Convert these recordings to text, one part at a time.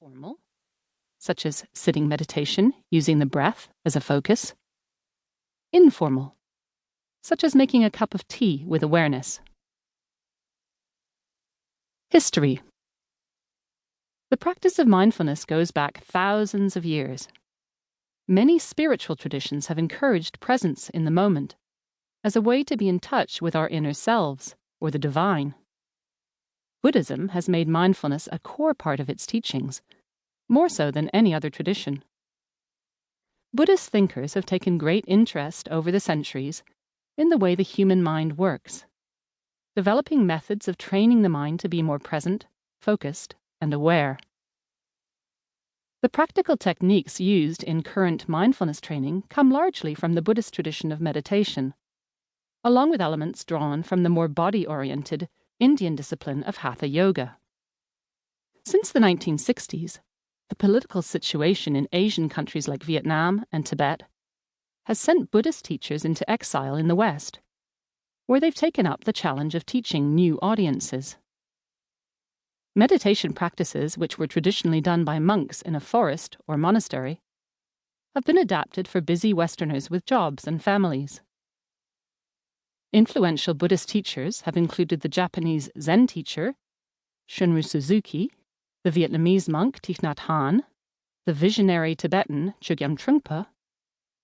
Formal, such as sitting meditation using the breath as a focus. Informal, such as making a cup of tea with awareness. History. The practice of mindfulness goes back thousands of years. Many spiritual traditions have encouraged presence in the moment as a way to be in touch with our inner selves or the divine. Buddhism has made mindfulness a core part of its teachings, more so than any other tradition. Buddhist thinkers have taken great interest over the centuries in the way the human mind works, developing methods of training the mind to be more present, focused, and aware. The practical techniques used in current mindfulness training come largely from the Buddhist tradition of meditation, along with elements drawn from the more body-oriented Indian discipline of Hatha Yoga. Since the 1960s, the political situation in Asian countries like Vietnam and Tibet has sent Buddhist teachers into exile in the West, where they've taken up the challenge of teaching new audiences. Meditation practices, which were traditionally done by monks in a forest or monastery, have been adapted for busy Westerners with jobs and families. Influential Buddhist teachers have included the Japanese Zen teacher, Shunryu Suzuki, the Vietnamese monk Thich Nhat Hanh, the visionary Tibetan Chogyam Trungpa,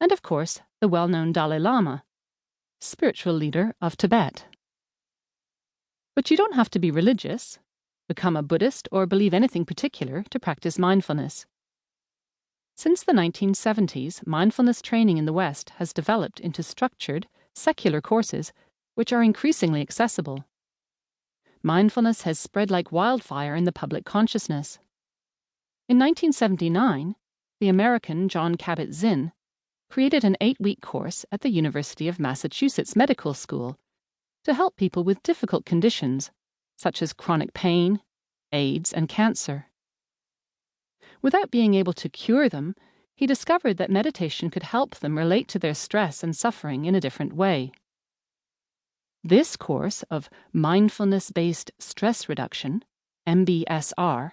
and of course the well-known Dalai Lama, spiritual leader of Tibet. But you don't have to be religious, become a Buddhist, or believe anything particular to practice mindfulness. Since the 1970s, mindfulness training in the West has developed into structured, secular courses which are increasingly accessible. Mindfulness has spread like wildfire in the public consciousness. In 1979, the American Jon Kabat-Zinn created an 8-week course at the University of Massachusetts Medical School to help people with difficult conditions such as chronic pain, AIDS, and cancer. Without being able to cure them, he discovered that meditation could help them relate to their stress and suffering in a different way. This course of mindfulness-based stress reduction, MBSR,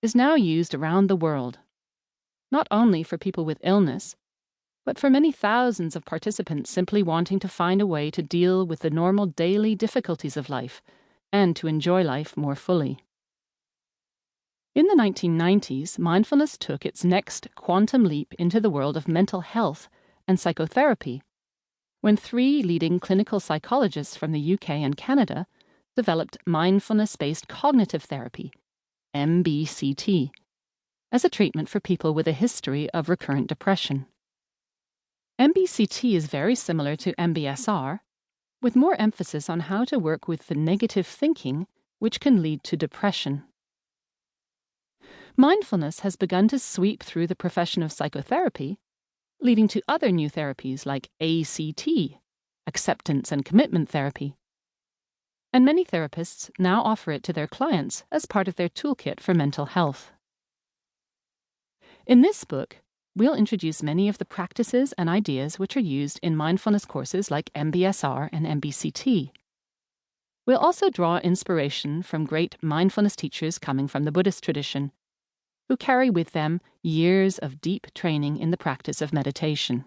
is now used around the world, not only for people with illness, but for many thousands of participants simply wanting to find a way to deal with the normal daily difficulties of life and to enjoy life more fully. In the 1990s, mindfulness took its next quantum leap into the world of mental health and psychotherapy, when 3 leading clinical psychologists from the UK and Canada developed mindfulness-based cognitive therapy, MBCT, as a treatment for people with a history of recurrent depression. MBCT is very similar to MBSR, with more emphasis on how to work with the negative thinking which can lead to depression. Mindfulness has begun to sweep through the profession of psychotherapy, leading to other new therapies like ACT, acceptance and commitment therapy. And many therapists now offer it to their clients as part of their toolkit for mental health. In this book, we'll introduce many of the practices and ideas which are used in mindfulness courses like MBSR and MBCT. We'll also draw inspiration from great mindfulness teachers coming from the Buddhist tradition, who carry with them years of deep training in the practice of meditation.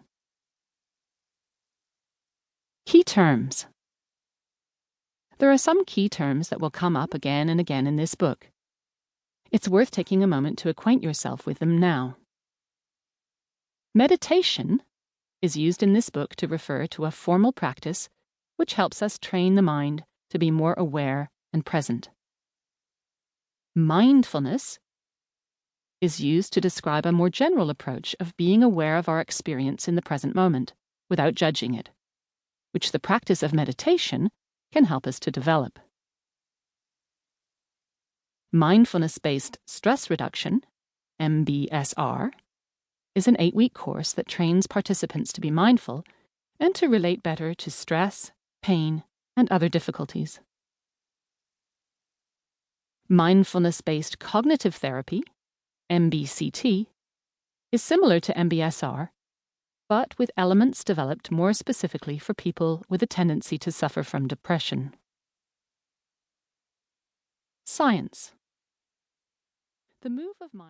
Key terms. There are some key terms that will come up again and again in this book. It's worth taking a moment to acquaint yourself with them now. Meditation is used in this book to refer to a formal practice which helps us train the mind to be more aware and present. Mindfulness is used to describe a more general approach of being aware of our experience in the present moment, without judging it, which the practice of meditation can help us to develop. Mindfulness-based stress reduction, MBSR, is an 8-week course that trains participants to be mindful and to relate better to stress, pain, and other difficulties. Mindfulness-based cognitive therapy, MBCT, is similar to MBSR, but with elements developed more specifically for people with a tendency to suffer from depression. Science. The move of mind